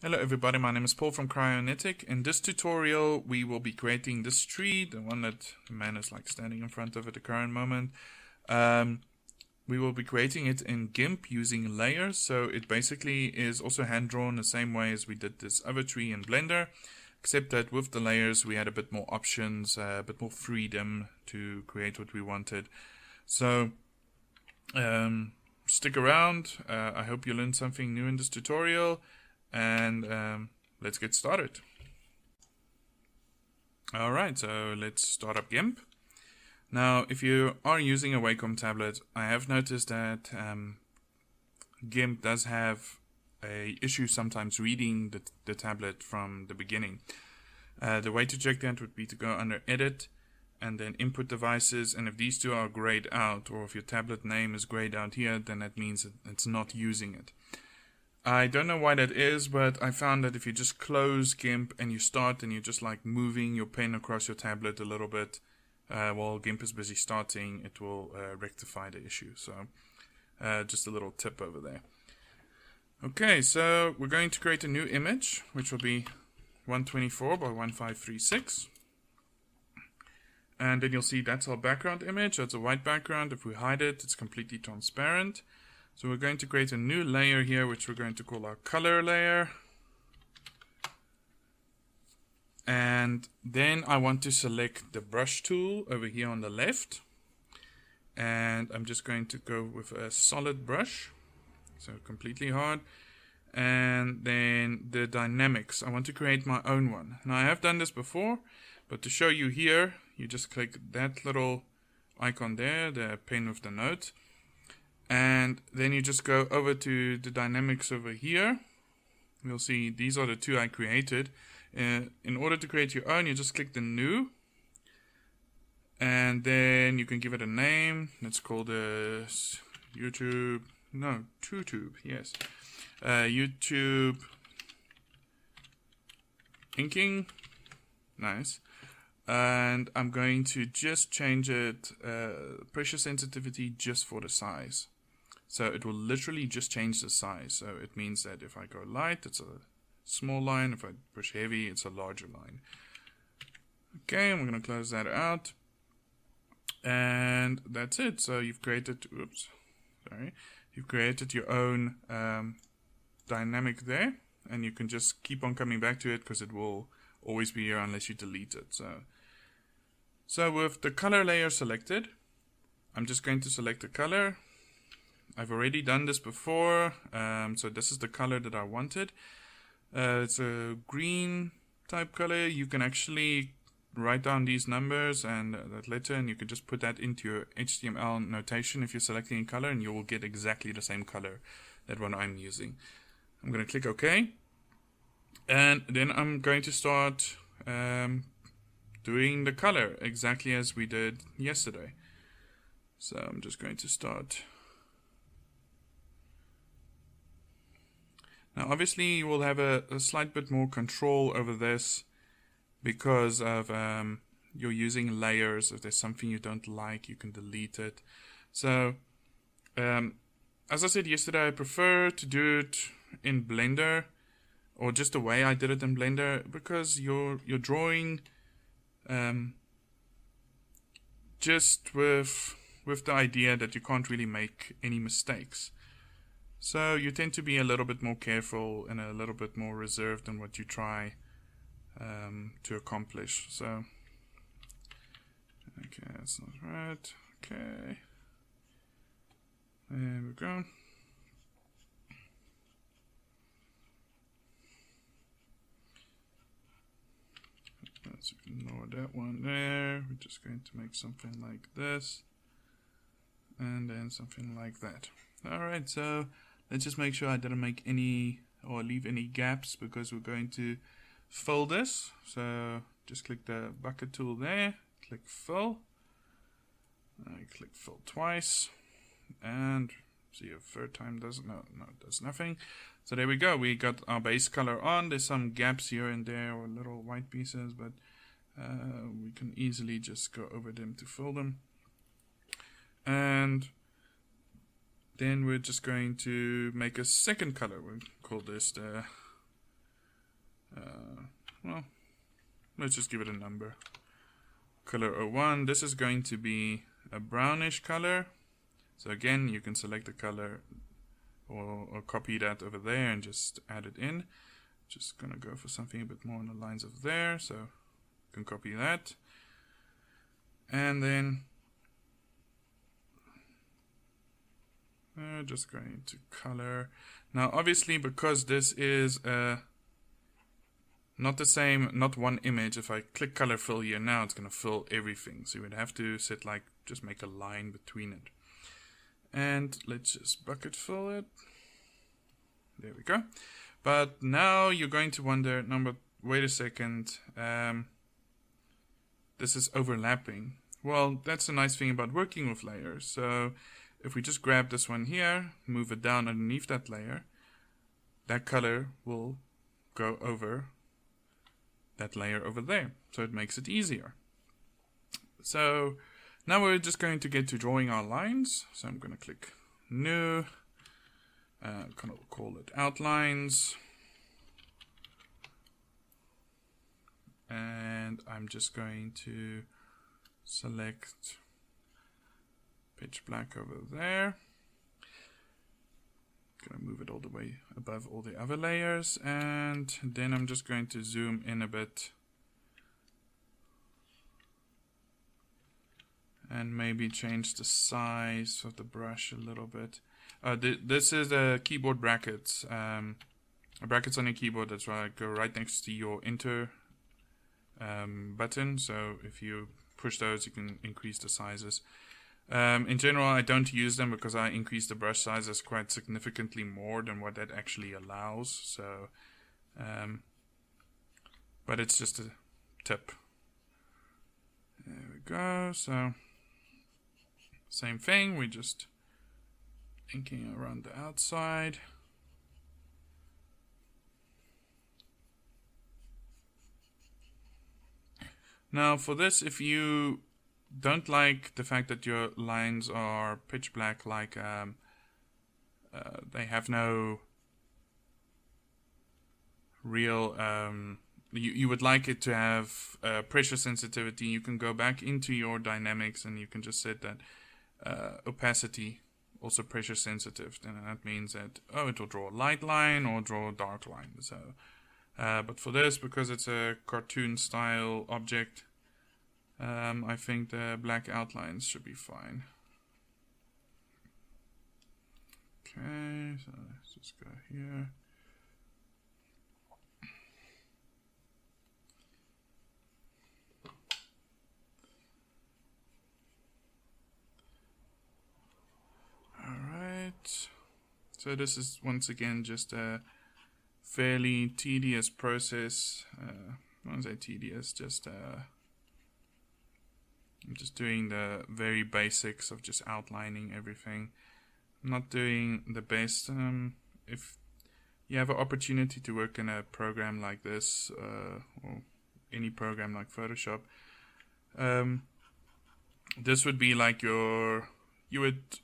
Hello everybody, my name is Paul from Cryonetic. In this tutorial we will be creating this tree, the one that the man is like standing in front of at the current moment. We will be creating it in GIMP using layers, so it basically is also hand drawn the same way as we did this other tree in Blender, except that with the layers we had a bit more options, a bit more freedom to create what we wanted. So stick around, I hope you learned something new in this tutorial. And let's get started. Alright, so let's start up GIMP. Now, if you are using a Wacom tablet, I have noticed that GIMP does have an issue sometimes reading the tablet from the beginning. The way to check that would be to go under Edit and then Input Devices, and if these two are grayed out, or if your tablet name is grayed out here, then that means it's not using it. I don't know why that is, but I found that if you just close GIMP and you start and you're just like moving your pen across your tablet a little bit while GIMP is busy starting, it will rectify the issue. So just a little tip over there. Okay, so we're going to create a new image, which will be 124 by 1536. And then you'll see that's our background image. That's a white background. If we hide it, it's completely transparent. So we're going to create a new layer here, which we're going to call our color layer. And then I want to select the brush tool over here on the left. And I'm just going to go with a solid brush, so completely hard. And then the dynamics, I want to create my own one. Now I have done this before, but to show you here, you just click that little icon there, the pen with the note. And then you just go over to the dynamics over here. You'll see these are the two I created. In order to create your own, you just click the new. And then you can give it a name. Let's call this YouTube. No, TrueTube. Yes. YouTube inking. Nice. And I'm going to just change it pressure sensitivity just for the size. So it will literally just change the size. So it means that if I go light, it's a small line. If I push heavy, it's a larger line. Okay, and we're going to close that out. And that's it. So you've created, you've created your own dynamic there. And you can just keep on coming back to it because it will always be here unless you delete it. So with the color layer selected, I'm just going to select the color. I've already done this before, so this is the color that I wanted. It's a green type color. You can actually write down these numbers and that letter, and you can just put that into your HTML notation if you're selecting a color, and you will get exactly the same color that one I'm using. I'm going to click OK, and then I'm going to start doing the color exactly as we did yesterday. So I'm just going to start. Now obviously you will have a slight bit more control over this because of you're using layers. If there's something you don't like, you can delete it. So as I said yesterday, I prefer to do it in Blender, or just the way I did it in Blender, because you're drawing just with the idea that you can't really make any mistakes. So you tend to be a little bit more careful and a little bit more reserved in what you try to accomplish. So, okay, that's not right. Okay, there we go. Let's ignore that one there. We're just going to make something like this, and then something like that. Alright, so let's just make sure I didn't make any or leave any gaps, because we're going to fill this. So just click the bucket tool there, click fill. Click fill twice, and see if third time does it does nothing. So there we go, we got our base color on. There's some gaps here and there or little white pieces, but we can easily just go over them to fill them. And then we're just going to make a second color. We'll call this the well, let's just give it a number. Color 01, this is going to be a brownish color. So again, you can select the color or copy that over there and just add it in. Just gonna go for something a bit more on the lines of there, so you can copy that. And then just going to color. Now obviously, because this is not the same, not one image, if I click color fill here now, it's gonna fill everything. So you would have to set like, just make a line between it. And let's just bucket fill it. There we go. But now you're going to wonder, no, but wait a second, this is overlapping. Well, that's the nice thing about working with layers. So if we just grab this one here, move it down underneath that layer, that color will go over that layer over there. So it makes it easier. So now we're just going to get to drawing our lines. So I'm going to click New, call it Outlines. And I'm just going to select pitch black over there. Gonna move it all the way above all the other layers, and then I'm just going to zoom in a bit and maybe change the size of the brush a little bit. This is the keyboard brackets. Brackets on your keyboard, that's why I go right next to your enter button. So if you push those, you can increase the sizes. In general, I don't use them because I increase the brush sizes quite significantly more than what that actually allows. So, but it's just a tip. There we go. So, same thing. We just inking around the outside. Now, for this, if you don't like the fact that your lines are pitch black, like they have no real, you would like it to have pressure sensitivity, you can go back into your dynamics and you can just set that opacity also pressure sensitive. And that means that, oh, it will draw a light line or draw a dark line. So, but for this, because it's a cartoon style object, I think the black outlines should be fine. Okay, so let's just go here. Alright, so this is once again just a fairly tedious process. I won't say tedious, just I'm just doing the very basics of just outlining everything. I'm not doing the best. If you have an opportunity to work in a program like this, or any program like Photoshop, this would be like you would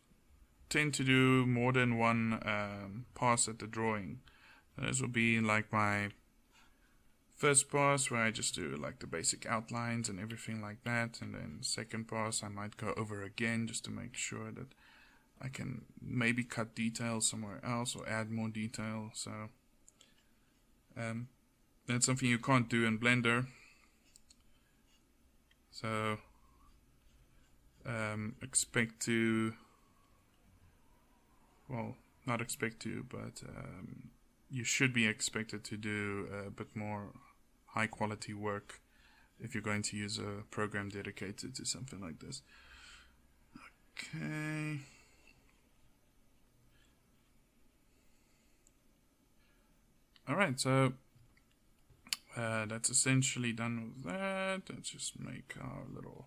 tend to do more than one pass at the drawing. This will be like my first pass where I just do like the basic outlines and everything like that, and then second pass I might go over again just to make sure that I can maybe cut details somewhere else or add more detail. So that's something you can't do in Blender. So expect to, well, not expect to, but you should be expected to do a bit more high quality work if you're going to use a program dedicated to something like this. Okay. Alright, so that's essentially done with that. Let's just make our little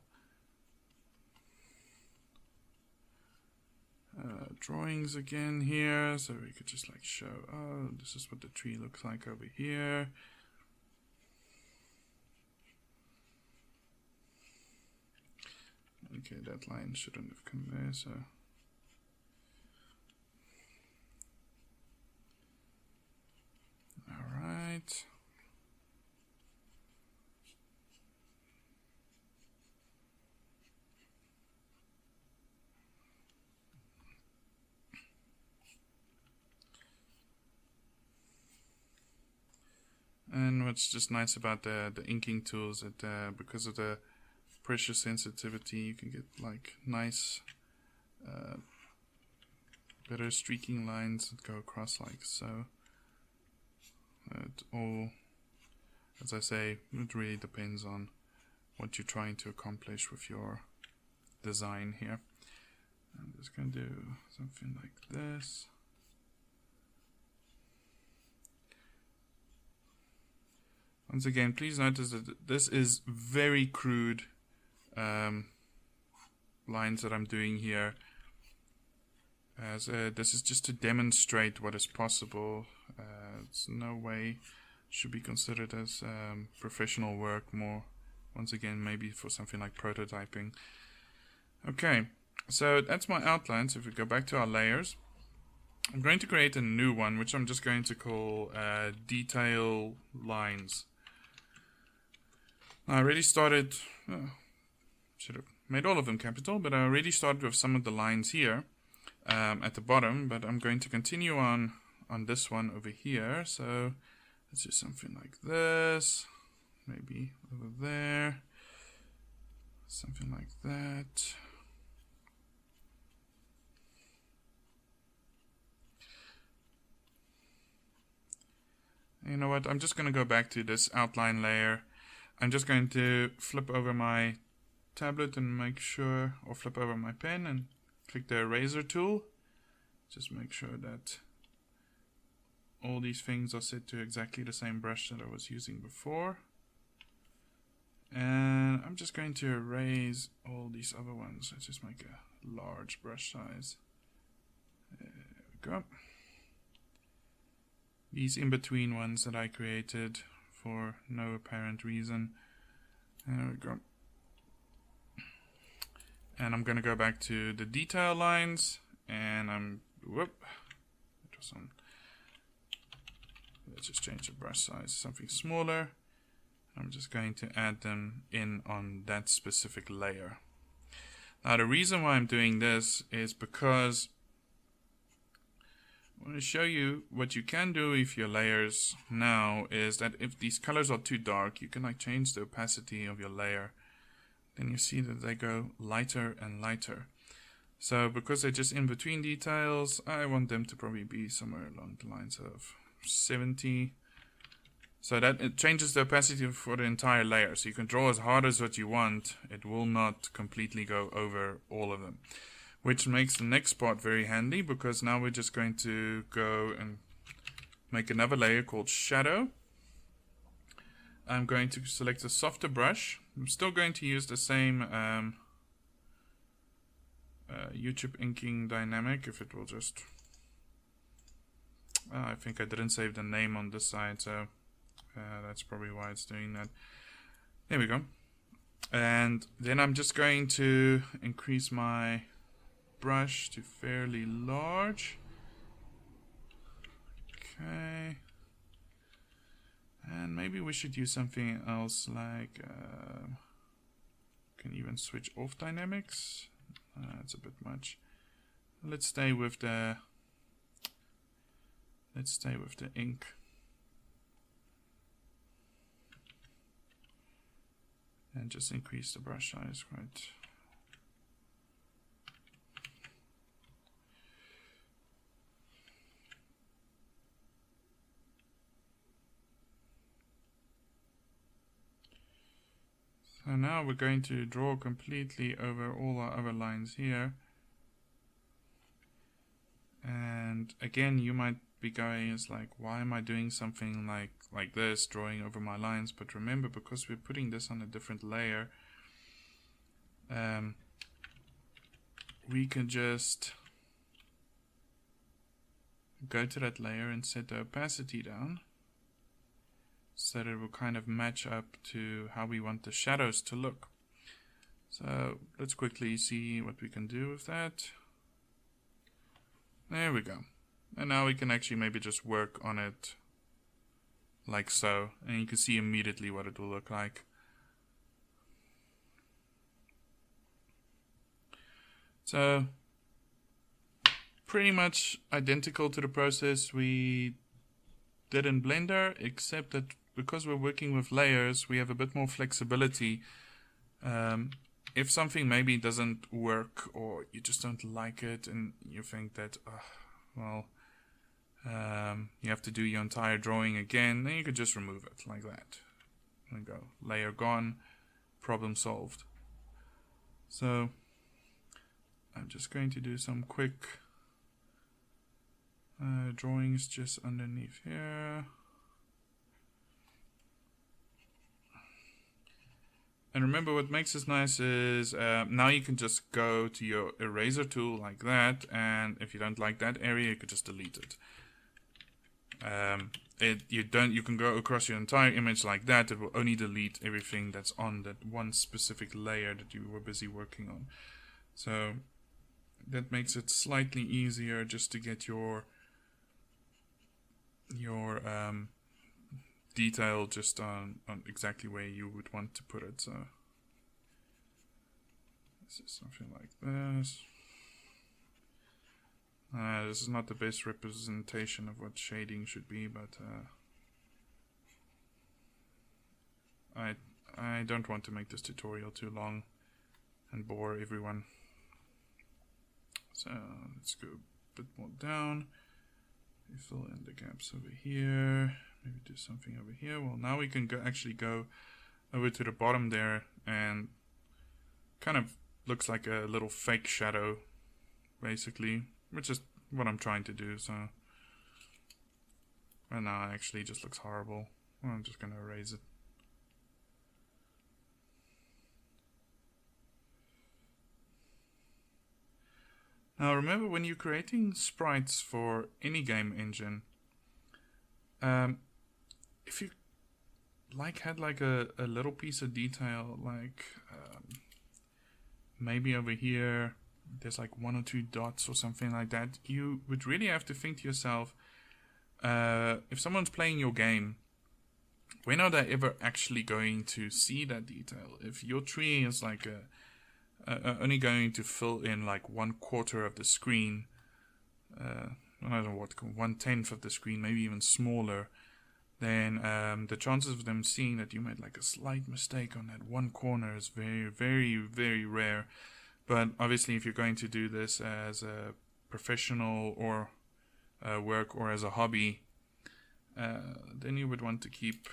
drawings again here, so we could just like show, oh, this is what the tree looks like over here. Okay, that line shouldn't have come there, so alright. And what's just nice about the inking tools that because of the pressure sensitivity, you can get like nice better streaking lines that go across like so. It all, as I say, it really depends on what you're trying to accomplish with your design here. I'm just going to do something like this. Once again, please notice that this is very crude lines that I'm doing here. As this is just to demonstrate what is possible. It's no way should be considered as professional work. More, once again, maybe for something like prototyping. Okay, so that's my outline. So if we go back to our layers, I'm going to create a new one, which I'm just going to call detail lines. I already started, should have made all of them capital, but I already started with some of the lines here at the bottom, but I'm going to continue on this one over here. So let's do something like this, maybe over there, something like that. You know what, I'm just going to go back to this outline layer. I'm just going to flip over my tablet and make sure, or flip over my pen and click the eraser tool. Just make sure that all these things are set to exactly the same brush that I was using before. And I'm just going to erase all these other ones. Let's just make a large brush size. There we go. These in-between ones that I created for no apparent reason. There we go. And I'm going to go back to the detail lines, and let's just change the brush size to something smaller. I'm just going to add them in on that specific layer. Now the reason why I'm doing this is because I want to show you what you can do with your layers now is that if these colors are too dark, you can like change the opacity of your layer. Then you see that they go lighter and lighter. So because they're just in between details, I want them to probably be somewhere along the lines of 70. So that it changes the opacity for the entire layer. So you can draw as hard as what you want. It will not completely go over all of them. Which makes the next part very handy, because now we're just going to go and make another layer called shadow. I'm going to select a softer brush. I'm still going to use the same YouTube inking dynamic, if it will just... I think I didn't save the name on this side, so that's probably why it's doing that. There we go. And then I'm just going to increase my brush to fairly large. Okay. And maybe we should use something else like can even switch off dynamics. That's a bit much. Let's stay with the ink. And just increase the brush size quite. So now we're going to draw completely over all our other lines here. And again, you might be going, it's like, why am I doing something like this, drawing over my lines? But remember, because we're putting this on a different layer, we can just go to that layer and set the opacity down, so that it will kind of match up to how we want the shadows to look. So let's quickly see what we can do with that. There we go. And now we can actually maybe just work on it like so, and you can see immediately what it will look like. So pretty much identical to the process we did in Blender, except that because we're working with layers, we have a bit more flexibility. If something maybe doesn't work or you just don't like it and you think that, you have to do your entire drawing again, then you could just remove it like that. And go, layer gone, problem solved. So I'm just going to do some quick drawings just underneath here. And remember, what makes this nice is now you can just go to your eraser tool like that, and if you don't like that area, you could just delete it. You can go across your entire image like that. It will only delete everything that's on that one specific layer that you were busy working on. So that makes it slightly easier just to get your detail just on exactly where you would want to put it. So this is something like this. This is not the best representation of what shading should be, but I don't want to make this tutorial too long and bore everyone. So let's go a bit more down. We fill in the gaps over here. Maybe do something over here. Well, now we can actually go over to the bottom there, and kind of looks like a little fake shadow, basically, which is what I'm trying to do. So, and now it actually just looks horrible. Well, I'm just gonna erase it. Now remember, when you're creating sprites for any game engine, if you had like a little piece of detail, like maybe over here there's like 1 or 2 dots or something like that, you would really have to think to yourself, if someone's playing your game, when are they ever actually going to see that detail? If your tree is like only going to fill in like 1/4 of the screen, I don't know what, 1/10 of the screen, maybe even smaller, then the chances of them seeing that you made like a slight mistake on that one corner is very, very, very rare. But obviously, if you're going to do this as a professional or work or as a hobby, then you would want to keep,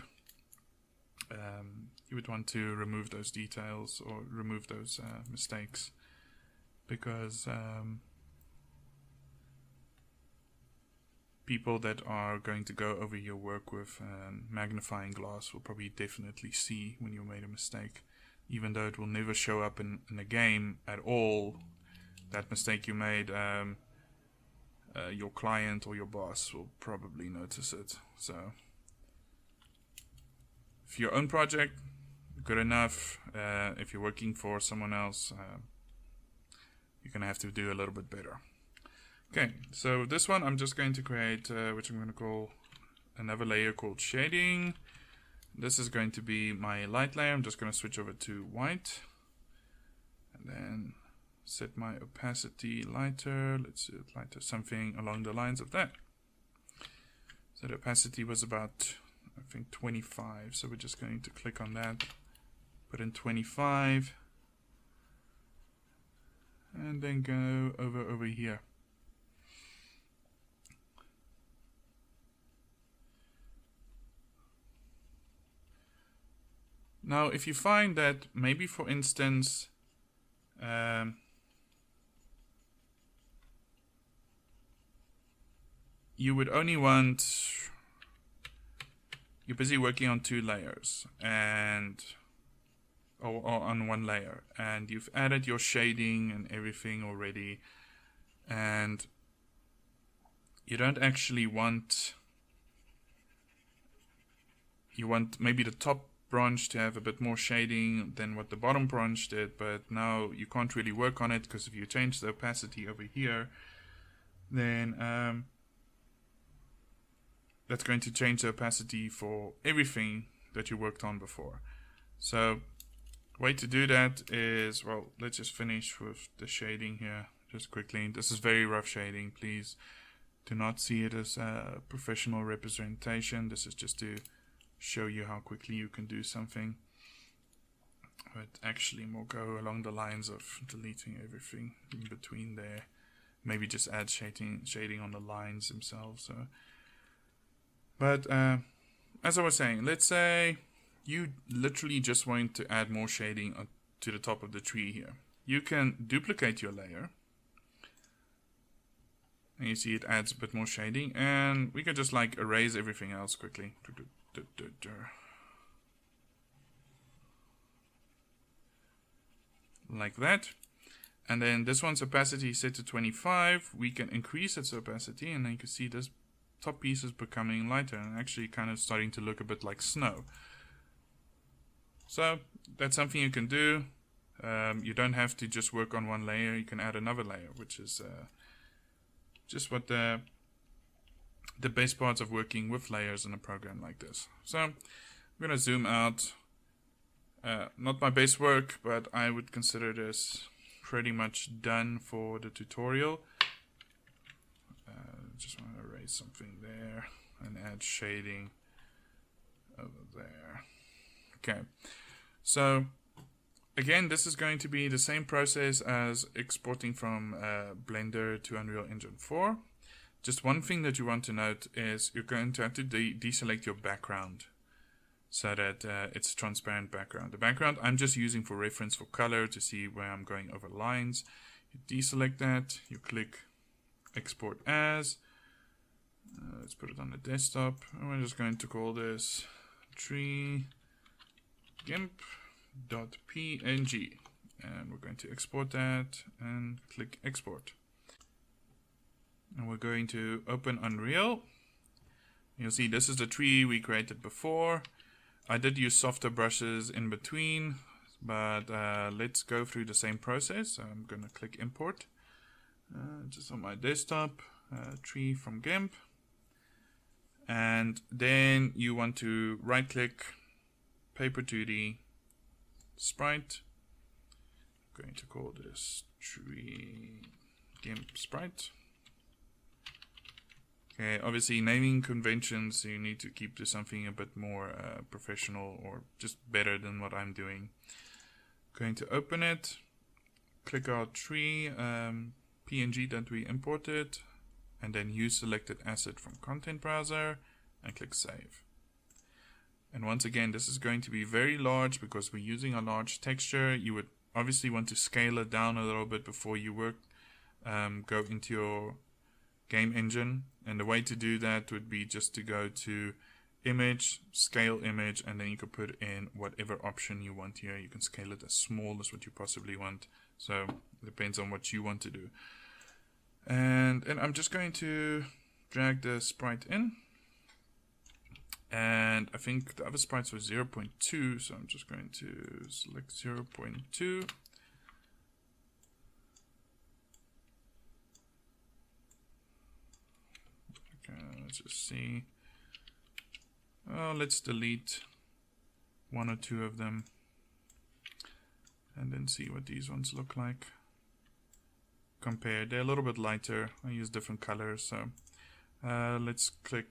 you would want to remove those details or remove those mistakes, because people that are going to go over your work with magnifying glass will probably definitely see when you made a mistake, even though it will never show up in a game at all. That mistake you made, your client or your boss will probably notice it. So if your own project, good enough. If you're working for someone else, you're gonna have to do a little bit better. Okay, so this one I'm just going to create, which I'm going to call another layer called shading. This is going to be my light layer. I'm just going to switch over to white, and then set my opacity lighter. Let's do it lighter, something along the lines of that. So the opacity was about, I think, 25. So we're just going to click on that, put in 25, and then go over here. Now, if you find that maybe, for instance, you would only want, you're busy working on 2 layers and or on 1 layer, and you've added your shading and everything already, and you don't actually want, you want maybe the top branch to have a bit more shading than what the bottom branch did, but now you can't really work on it, because if you change the opacity over here, then that's going to change the opacity for everything that you worked on before. So way to do that is, well, let's just finish with the shading here just quickly. This is very rough shading. Please do not see it as a professional representation. This is just to show you how quickly you can do something. But actually more go along the lines of deleting everything in between there. Maybe just add shading on the lines themselves. So. But as I was saying, let's say you literally just want to add more shading to the top of the tree here. You can duplicate your layer. And you see it adds a bit more shading. And we can just like erase everything else quickly. Like that. And then this one's opacity is set to 25. We can increase its opacity, and then you can see this top piece is becoming lighter and actually kind of starting to look a bit like snow. So that's something you can do. You don't have to just work on one layer. You can add another layer, which is just what the best parts of working with layers in a program like this. So I'm going to zoom out. Not my best work, but I would consider this pretty much done for the tutorial. Just want to erase something there and add shading over there. Okay, so again, this is going to be the same process as exporting from Blender to Unreal Engine 4. Just one thing that you want to note is you're going to have to deselect your background so that it's a transparent background. The background I'm just using for reference for color to see where I'm going over lines. You deselect that, you click export as. Let's put it on the desktop, and we're just going to call this tree gimp.png, and we're going to export that and click export. And we're going to open Unreal. You'll see this is the tree we created before. I did use softer brushes in between, but let's go through the same process. So I'm going to click import, just on my desktop, tree from GIMP. And then you want to right click, paper 2D, sprite. I'm going to call this tree GIMP sprite. Okay, obviously naming conventions, you need to keep to something a bit more professional or just better than what I'm doing. Going to open it, click our tree PNG that we imported, and then use selected asset from content browser and click save. And once again, this is going to be very large because we're using a large texture. You would obviously want to scale it down a little bit before you go into your game engine. And the way to do that would be just to go to image, scale image, and then you can put in whatever option you want here. You can scale it as small as what you possibly want. So it depends on what you want to do. And I'm just going to drag the sprite in. And I think the other sprites were 0.2, so I'm just going to select 0.2. Okay, let's just see. Oh, let's delete one or two of them and then see what these ones look like. Compare, they're a little bit lighter. I use different colors, so let's click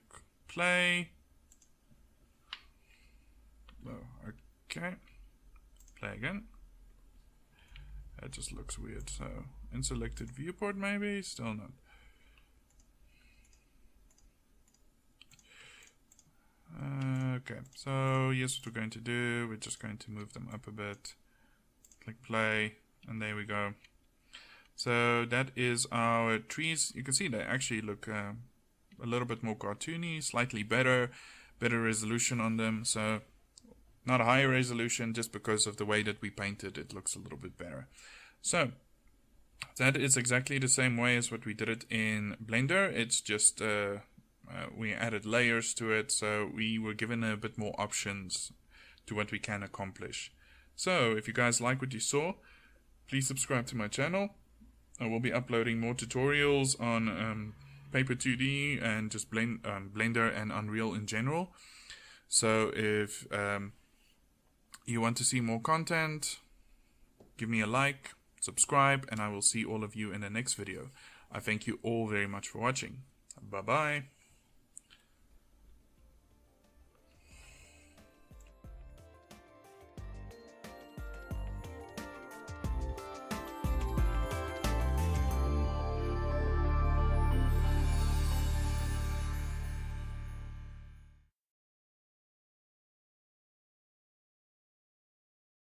play. Oh, okay, play again. That just looks weird. So in selected viewport, maybe still not. Okay, so here's what we're going to do. We're just going to move them up a bit. Click play, and there we go. So that is our trees. You can see they actually look a little bit more cartoony, slightly better resolution on them. So not a higher resolution, just because of the way that we painted, it looks a little bit better. So that is exactly the same way as what we did it in Blender. It's just we added layers to it, so we were given a bit more options to what we can accomplish. So if you guys like what you saw, please subscribe to my channel. I will be uploading more tutorials on Paper 2D and just Blender and Unreal in general. So if you want to see more content, give me a like, subscribe, and I will see all of you in the next video. I thank you all very much for watching. Bye bye.